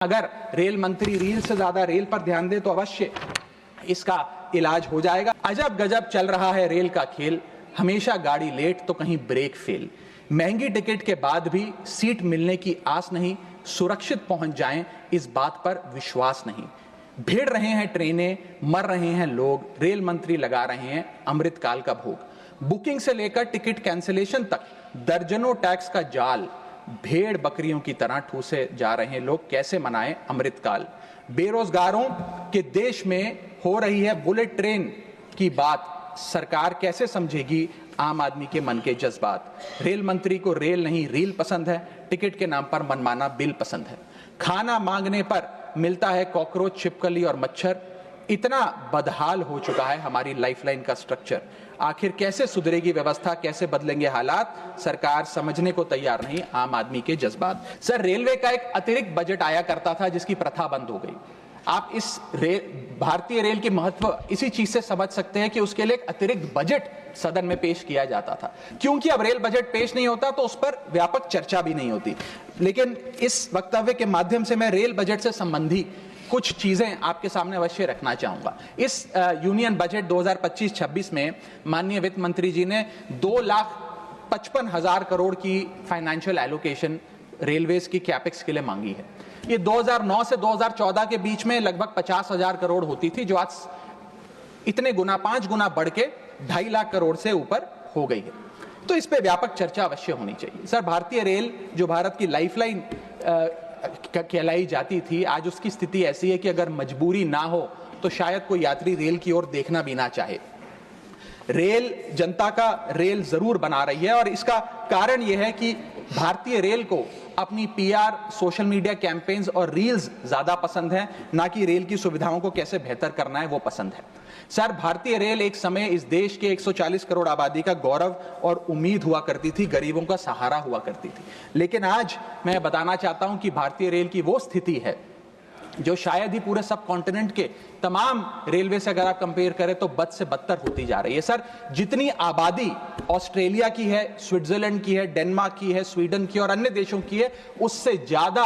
अगर रेल मंत्री रील से ज्यादा रेल पर ध्यान दे तो अवश्य इसका इलाज हो जाएगा। अजब गजब चल रहा है रेल का खेल, हमेशा गाड़ी लेट तो कहीं ब्रेक फेल। महंगी टिकट के बाद भी सीट मिलने की आस नहीं, सुरक्षित पहुंच जाएं इस बात पर विश्वास नहीं। भिड़ रहे हैं ट्रेनें, मर रहे हैं लोग, रेल मंत्री लगा रहे हैं अमृतकाल का भोग। बुकिंग से लेकर टिकट कैंसिलेशन तक दर्जनों टैक्स का जाल, भेड़ बकरियों की तरह ठूसे जा रहे हैं लोग, कैसे मनाएं अमृतकाल। बेरोजगारों के देश में हो रही है बुलेट ट्रेन की बात, सरकार कैसे समझेगी आम आदमी के मन के जज्बात। रेल मंत्री को रेल नहीं रील पसंद है, टिकट के नाम पर मनमाना बिल पसंद है। खाना मांगने पर मिलता है कॉकरोच, छिपकली और मच्छर। इतना बदहाल हो चुका है हमारी लाइफलाइन का स्ट्रक्चर। आखिर कैसे सुधरेगी व्यवस्था, कैसे बदलेंगे हालात, सरकार समझने को तैयार नहीं आम आदमी के जज्बात। सर, रेलवे का एक अतिरिक्त बजट आया करता था जिसकी प्रथा बंद हो गई। आप इस भारतीय रेल की महत्व इसी चीज से समझ सकते हैं कि उसके लिए एक अतिरिक्त बजट सदन में पेश किया जाता था। क्योंकि अब रेल बजट पेश नहीं होता तो उस पर व्यापक चर्चा भी नहीं होती। लेकिन इस वक्तव्य के माध्यम से मैं रेल बजट से संबंधी कुछ चीजें आपके सामने अवश्य रखना चाहूंगा। इस यूनियन बजट 2025-26 में माननीय वित्त मंत्री जी ने 2,55,000 करोड़ की फाइनेंशियल एलोकेशन रेलवेज की कैपेक्स के लिए मांगी है। ये 2009 से 2014 के बीच में लगभग 50,000 करोड़ होती थी, जो आज इतने गुना 5 गुना बढ़ के 2.5 लाख करोड़ से ऊपर हो गई है। तो इस पे व्यापक चर्चा अवश्य होनी चाहिए। सर, भारतीय रेल जो भारत की लाइफलाइन कहलाई जाती थी, आज उसकी स्थिति ऐसी है कि अगर मजबूरी ना हो तो शायद कोई यात्री रेल की ओर देखना भी ना चाहे। रेल जनता का रेल जरूर बना रही है और इसका कारण यह है कि भारतीय रेल को अपनी पीआर, सोशल मीडिया कैंपेन्स और रील्स ज्यादा पसंद है, ना कि रेल की सुविधाओं को कैसे बेहतर करना है वो पसंद है। सर, भारतीय रेल एक समय इस देश के 140 करोड़ आबादी का गौरव और उम्मीद हुआ करती थी, गरीबों का सहारा हुआ करती थी। लेकिन आज मैं बताना चाहता हूं कि भारतीय रेल की वो स्थिति है जो शायद ही पूरे सब कॉन्टिनेंट के तमाम रेलवे से अगर आप कंपेयर करें तो बद से बदतर होती जा रही है। सर, जितनी आबादी ऑस्ट्रेलिया की है, स्विट्जरलैंड की है, डेनमार्क की है, स्वीडन की और अन्य देशों की है, उससे ज्यादा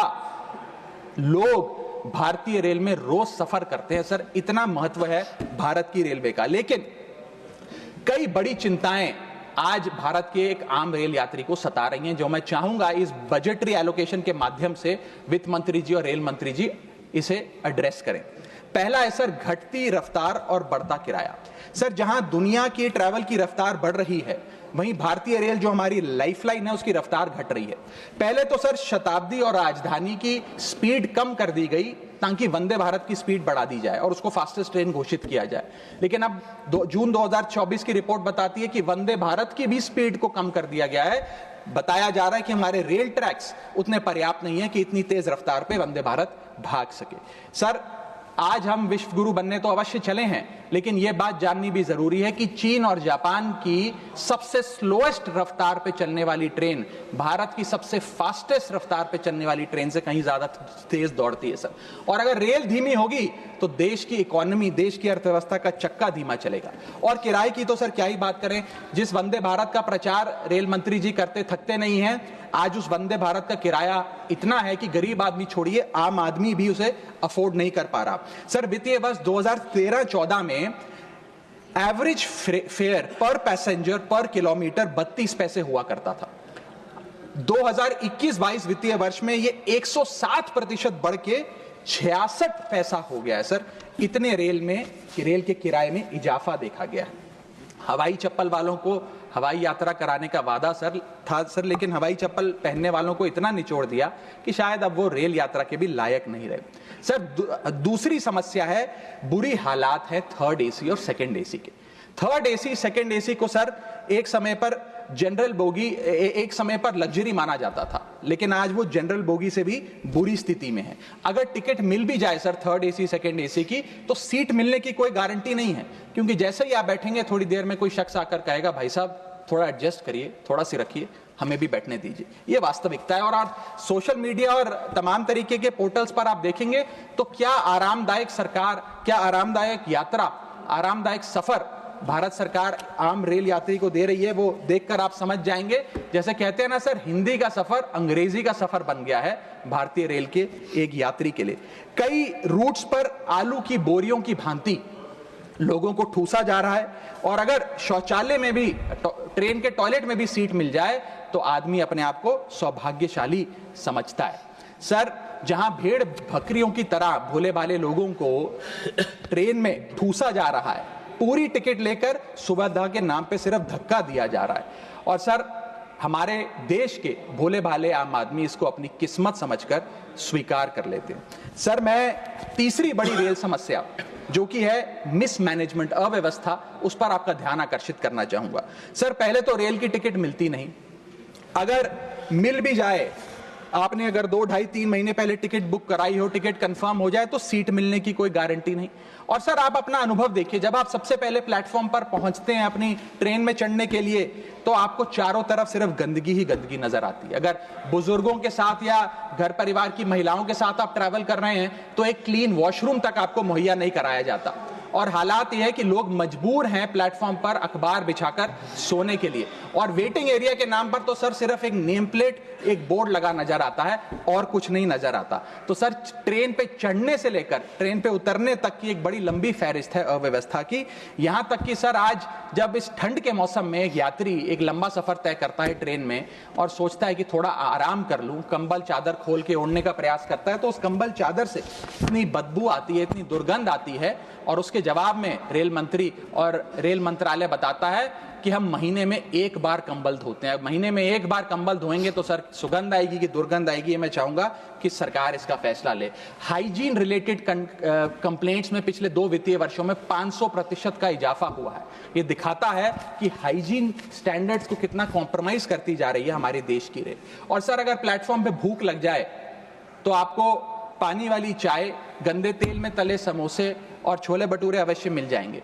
लोग भारतीय रेल में रोज सफर करते हैं। सर, इतना महत्व है भारत की रेलवे का। लेकिन कई बड़ी चिंताएं आज भारत के एक आम रेल यात्री को सता रही हैं, जो मैं चाहूंगा इस बजटरी एलोकेशन के माध्यम से वित्त मंत्री जी और रेल मंत्री जी इसे एड्रेस करें। पहला है सर, घटती रफ्तार और बढ़ता किराया। सर, जहां दुनिया की ट्रैवल की रफ्तार बढ़ रही है, वहीं भारतीय रेल जो हमारी लाइफलाइन है उसकी रफ्तार घट रही है। पहले तो सर शताब्दी और राजधानी की स्पीड कम कर दी गई ताकि वंदे भारत की स्पीड बढ़ा दी जाए और उसको फास्टेस्ट ट्रेन घोषित किया जाए। लेकिन अब जून 2024 की रिपोर्ट बताती है कि वंदे भारत की भी स्पीड को कम कर दिया गया है। बताया जा रहा है कि हमारे रेल ट्रैक्स उतने पर्याप्त नहीं है कि इतनी तेज रफ्तार पे वंदे भारत भाग सके। सर, आज हम विश्व गुरु बनने तो अवश्य चले हैं, लेकिन यह बात जाननी भी जरूरी है कि चीन और जापान की सबसे स्लोएस्ट रफ्तार पे चलने वाली ट्रेन भारत की सबसे फास्टेस्ट रफ्तार पे चलने वाली ट्रेन से कहीं ज्यादा तेज दौड़ती है सर। और अगर रेल धीमी होगी तो देश की इकोनॉमी, देश की अर्थव्यवस्था का चक्का धीमा चलेगा। और किराए की तो सर क्या ही बात करें, जिस वंदे भारत का प्रचार रेल मंत्री जी करते थकते नहीं हैं, आज उस वंदे भारत का किराया इतना है कि गरीब आदमी छोड़िए, आम आदमी भी उसे अफोर्ड नहीं कर पा रहा। सर, वित्तीय वर्ष 2013-14 में एवरेज फेयर पर पैसेंजर पर किलोमीटर 32 पैसे हुआ करता था। 2021-22 वित्तीय वर्ष में ये 107% बढ़ के 66 पैसा हो गया है। सर, इतने रेल के किराए में इजाफा देखा गया है। हवाई चप्पल वालों को हवाई यात्रा कराने का वादा था सर, लेकिन हवाई चप्पल पहनने वालों को इतना निचोड़ दिया कि शायद अब वो रेल यात्रा के भी लायक नहीं रहे। सर, दूसरी समस्या है, बुरी हालात है थर्ड एसी और सेकंड एसी के। थर्ड एसी, सेकंड एसी को सर एक समय पर जनरल बोगी, एक समय पर लग्जरी माना जाता था, लेकिन आज वो जनरल बोगी से भी बुरी स्थिति में है। अगर टिकट मिल भी जाए sir third AC, second AC की, तो सीट मिलने की कोई गारंटी नहीं है, क्योंकि जैसे ही आप बैठेंगे थोड़ी देर में कोई शख्स आकर कहेगा, भाई साहब थोड़ा एडजस्ट करिए, थोड़ा सी रखिए, हमें भी बैठने दीजिए। ये वास्तविकता है। और आप सोशल मीडिया और तमाम तरीके के पोर्टल्स पर आप देखेंगे तो क्या आरामदायक सरकार, क्या आरामदायक यात्रा, आरामदायक सफर भारत सरकार आम रेल यात्री को दे रही है वो देखकर आप समझ जाएंगे। जैसे कहते हैं ना सर, हिंदी का सफर अंग्रेजी का सफर बन गया है भारतीय रेल के एक यात्री के लिए। कई रूट्स पर आलू की बोरियों की भांति लोगों को ठूसा जा रहा है, और अगर शौचालय में भी, ट्रेन के टॉयलेट में भी सीट मिल जाए तो आदमी अपने आप को सौभाग्यशाली समझता है। सर, जहां भेड़ बकरियों की तरह भोले भाले लोगों को ट्रेन में ठूसा जा रहा है, पूरी टिकट लेकर सुविधा के नाम पे सिर्फ धक्का दिया जा रहा है, और सर हमारे देश के भोले भाले आम आदमी इसको अपनी किस्मत समझकर स्वीकार कर लेते हैं। सर, मैं तीसरी बड़ी रेल समस्या जो कि है मिसमैनेजमेंट, अव्यवस्था, उस पर आपका ध्यान आकर्षित करना चाहूंगा। सर, पहले तो रेल की टिकट मिलती नहीं, अगर मिल भी जाए, आपने अगर 2, 2.5, 3 महीने पहले टिकट बुक कराई हो, टिकट कंफर्म हो जाए तो सीट मिलने की कोई गारंटी नहीं। और सर, आप अपना अनुभव देखिए, जब आप सबसे पहले प्लेटफॉर्म पर पहुंचते हैं अपनी ट्रेन में चढ़ने के लिए, तो आपको चारों तरफ सिर्फ गंदगी ही गंदगी नजर आती है। अगर बुजुर्गों के साथ या घर परिवार की महिलाओं के साथ आप ट्रैवल कर रहे हैं तो एक क्लीन वॉशरूम तक आपको मुहैया नहीं कराया जाता, और हालात यह है कि लोग मजबूर हैं प्लेटफॉर्म पर अखबार बिछाकर सोने के लिए, और वेटिंग एरिया के नाम पर तो सर सिर्फ एक नेम प्लेट, एक बोर्ड लगा नजर आता है और कुछ नहीं नजर आता। तो सर, ट्रेन पे चढ़ने से लेकर ट्रेन पे उतरने तक की एक बड़ी लंबी फहरिस्त है अव्यवस्था की। यहां तक कि सर, आज जब इस ठंड के मौसम में एक यात्री एक लंबा सफर तय करता है ट्रेन में और सोचता है कि थोड़ा आराम कर लूं, कंबल चादर खोल के ओढ़ने का प्रयास करता है, तो उस कंबल चादर से इतनी बदबू आती है, इतनी दुर्गंध आती है, और उसके जवाब में रेल मंत्री और रेल मंत्रालय बताता है कि हम महीने में 1 बार कंबल धोते हैं। महीने में 1 बार कंबल धोएंगे तो सर सुगंध आएगी कि दुर्गंध आएगी, मैं चाहूंगा कि सरकार इसका फैसला ले। हाइजीन रिलेटेड कंप्लेंट्स में पिछले 2 वित्तीय वर्षों में 500% का इजाफा हुआ है। ये दिखाता है कि हाइजीन स्टैंडर्ड्स को कितना कॉम्प्रोमाइज करती जा रही है हमारे देश की रेल। और सर, अगर प्लेटफॉर्म पे भूख लग जाए तो आपको पानी वाली चाय, गंदे तेल में तले समोसे और छोले भटूरे अवश्य मिल जाएंगे।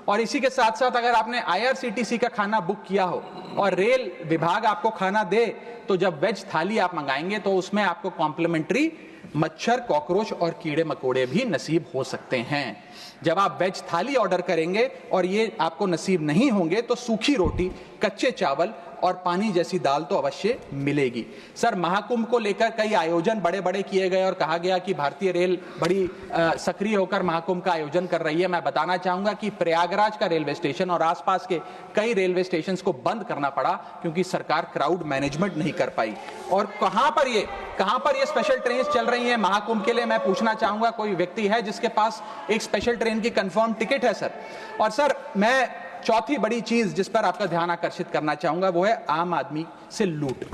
और इसी के साथ साथ अगर आपने IRCTC का खाना बुक किया हो और रेल विभाग आपको खाना दे, तो जब वेज थाली आप मंगाएंगे तो उसमें आपको कॉम्प्लीमेंट्री मच्छर, कॉकरोच और कीड़े मकोड़े भी नसीब हो सकते हैं। जब आप वेज थाली ऑर्डर करेंगे और ये आपको नसीब नहीं होंगे तो सूखी रोटी, कच्चे चावल और पानी जैसी दाल तो अवश्य मिलेगी। सर, महाकुंभ को लेकर कई आयोजन बड़े बड़े किए गए और कहा गया कि भारतीय रेल बड़ी सक्रिय होकर महाकुंभ का आयोजन कर रही है। मैं बताना चाहूंगा कि प्रयागराज का रेलवे स्टेशन और आसपास के कई रेलवे स्टेशन को बंद करना पड़ा क्योंकि सरकार क्राउड मैनेजमेंट नहीं कर पाई। और कहां पर ये स्पेशल ट्रेन चल रही है महाकुंभ के लिए, मैं पूछना चाहूंगा, कोई व्यक्ति है जिसके पास एक स्पेशल ट्रेन की कंफर्म टिकट है सर? और सर, मैं चौथी बड़ी चीज जिस पर आपका ध्यान आकर्षित करना चाहूंगा वो है आम आदमी से लूट।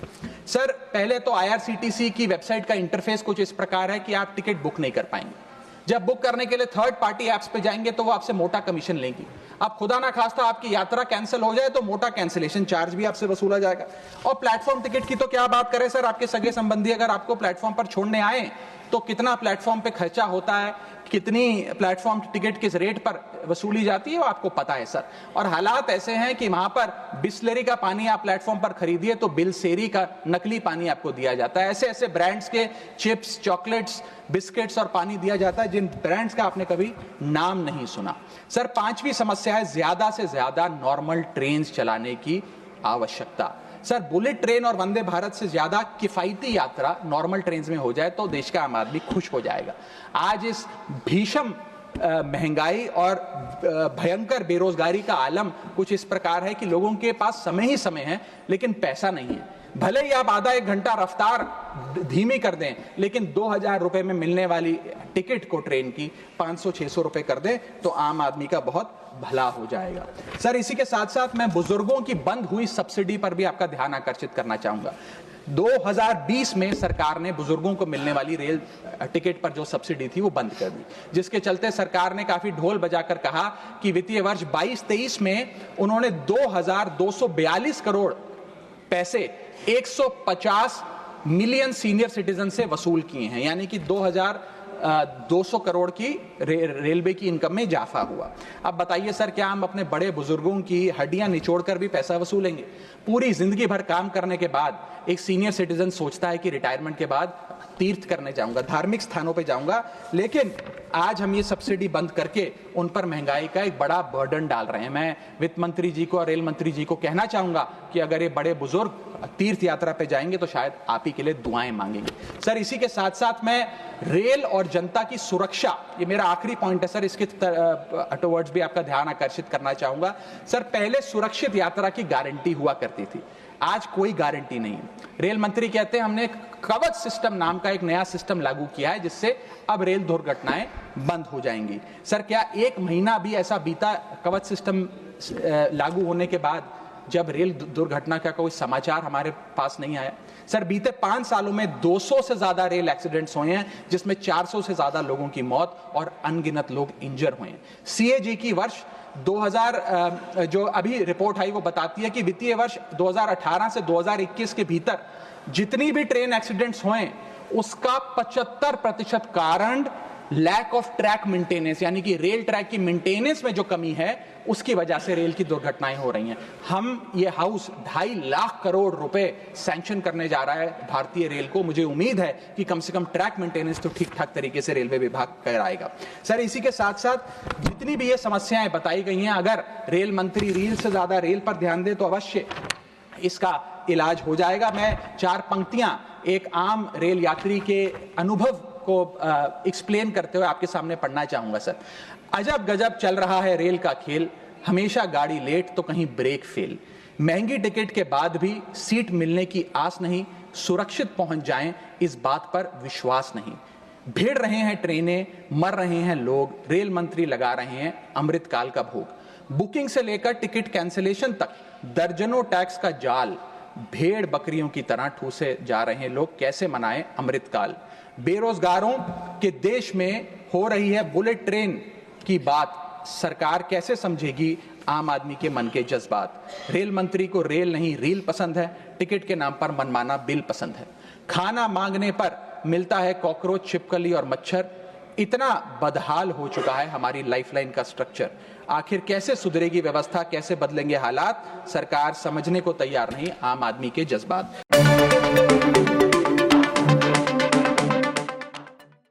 सर, पहले तो IRCTC की वेबसाइट का इंटरफेस कुछ इस प्रकार है कि आप टिकट बुक नहीं कर पाएंगे। जब बुक करने के लिए थर्ड पार्टी ऐप्स पे जाएंगे तो वो आपसे मोटा कमीशन लेंगी। आप खुदा ना खास्ता आपकी यात्रा कैंसिल हो जाए तो मोटा कैंसिलेशन चार्ज भी आपसे वसूला जाएगा। और प्लेटफॉर्म टिकट की तो क्या बात करें सर, आपके सगे संबंधी अगर आपको प्लेटफॉर्म पर छोड़ने आए तो कितना प्लेटफॉर्म पे खर्चा होता है, कितनी प्लेटफॉर्म टिकट किस रेट पर वसूली जाती है वो आपको पता है सर। और हालात ऐसे हैं कि वहां पर बिस्लरी का पानी आप प्लेटफॉर्म पर खरीदिए तो बिलसेरी का नकली पानी आपको दिया जाता है। ऐसे ऐसे ब्रांड्स के चिप्स, चॉकलेट्स, बिस्किट्स और पानी दिया जाता है जिन ब्रांड्स का आपने कभी नाम नहीं सुना। सर, 5वीं समस्या है ज्यादा से ज्यादा नॉर्मल ट्रेन चलाने की आवश्यकता। सर, बुलेट ट्रेन और वंदे भारत से ज्यादा किफायती यात्रा नॉर्मल ट्रेन में हो जाए तो देश का आम आदमी खुश हो जाएगा। आज इस भीषण महंगाई और भयंकर बेरोजगारी का आलम कुछ इस प्रकार है कि लोगों के पास समय ही समय है लेकिन पैसा नहीं है। भले ही आप आधा 1 घंटा रफ्तार धीमी कर दें, लेकिन 2000 रुपए में मिलने वाली टिकट को ट्रेन की 500-600 रुपए कर दें तो आम आदमी का बहुत भला हो जाएगा। सर, इसी के साथ साथ मैं बुजुर्गों की बंद हुई सब्सिडी पर भी आपका ध्यान आकर्षित करना चाहूंगा। 2020 में सरकार ने बुजुर्गों को मिलने वाली रेल टिकट पर जो सब्सिडी थी वो बंद कर दी, जिसके चलते सरकार ने काफी ढोल बजाकर कहा कि वित्तीय वर्ष 22-23 में उन्होंने 2242 करोड़ पैसे 150 मिलियन सीनियर सिटीजन से वसूल किए हैं, यानी कि 2200 करोड़ की रेलवे की इनकम में इजाफा हुआ। अब बताइए सर, क्या हम अपने बड़े बुजुर्गों की हड्डियां निचोड़कर भी पैसा वसूलेंगे? पूरी जिंदगी भर काम करने के बाद एक सीनियर सिटीजन सोचता है कि रिटायरमेंट के बाद तीर्थ करने जाऊंगा, धार्मिक स्थानों पे जाऊंगा, लेकिन आज हम ये सब्सिडी बंद करके उन पर महंगाई का एक बड़ा बर्डन डाल रहे हैं। मैं वित्त मंत्री जी को और रेल मंत्री जी को कहना चाहूंगा कि अगर ये बड़े बुजुर्ग तीर्थ यात्रा पे जाएंगे तो शायद आप ही के लिए दुआएं मांगेंगे। सर, इसी के साथ साथ मैं रेल और जनता की सुरक्षा, ये मेरा आखिरी पॉइंट है सर, इसके टुवर्ड्स भी आपका ध्यान आकर्षित करना चाहूंगा। सर, पहले सुरक्षित यात्रा की गारंटी हुआ करती थी, आज कोई गारंटी नहीं। रेल मंत्री कहते हैं हमने कवच सिस्टम नाम का एक नया सिस्टम लागू किया है जिससे अब रेल दुर्घटनाएं बंद हो जाएंगी। सर, क्या एक महीना भी ऐसा बीता कवच सिस्टम लागू होने के बाद जब रेल दुर्घटना का कोई समाचार हमारे पास नहीं आया? सर, बीते 5 सालों में 200 से ज्यादा रेल एक्सीडेंट्स हुए हैं जिसमें 400 से ज्यादा लोगों की मौत और अनगिनत लोग इंजर हुए हैं। सीएजी की वर्ष 2000 जो अभी रिपोर्ट आई वो बताती है कि वित्तीय वर्ष 2018 से 2021 के भीतर जितनी भी ट्रेन एक्सीडेंट्स हुए उसका 75% कारण लैक ऑफ ट्रैक मेंटेनेंस, यानी कि रेल ट्रैक की मेंटेनेंस में जो कमी है उसकी वजह से रेल की दुर्घटनाएं हो रही हैं। हम ये हाउस 2.5 लाख करोड़ रुपए सैंक्शन करने जा रहा है भारतीय रेल को। मुझे उम्मीद है कि कम से कम ट्रैक मेंटेनेंस तो ठीक ठाक तरीके से रेलवे विभाग कराएगा। सर, इसी के साथ साथ जितनी भी ये समस्याएं बताई गई हैं, अगर रेल मंत्री रील से ज्यादा रेल पर ध्यान दे तो अवश्य इसका इलाज हो जाएगा। मैं 4 पंक्तियां एक आम रेल यात्री के अनुभव को एक्सप्लेन करते हुए आपके सामने पढ़ना चाहूंगा। सर, अजब गजब चल रहा है रेल का खेल, हमेशा गाड़ी लेट तो कहीं ब्रेक फेल, महंगी टिकट के बाद भी सीट मिलने की आस नहीं, सुरक्षित पहुंच जाएं इस बात पर विश्वास नहीं, भिड़ रहे हैं ट्रेनें, मर रहे हैं लोग, रेल मंत्री लगा रहे हैं अमृतकाल का भोग, बुकिंग से लेकर टिकट कैंसिलेशन तक दर्जनों टैक्स का जाल, भेड़ बकरियों की तरह ठूसे जा रहे हैं लोग, कैसे मनाएं अमृतकाल। बेरोजगारों के देश में हो रही है बुलेट ट्रेन की बात, सरकार कैसे समझेगी आम आदमी के मन के जज्बात। रेल मंत्री को रेल नहीं रील पसंद है, टिकट के नाम पर मनमाना बिल पसंद है, खाना मांगने पर मिलता है कॉकरोच, छिपकली और मच्छर, इतना बदहाल हो चुका है हमारी लाइफलाइन का स्ट्रक्चर। आखिर कैसे सुधरेगी व्यवस्था, कैसे बदलेंगे हालात, सरकार समझने को तैयार नहीं आम आदमी के जज्बात।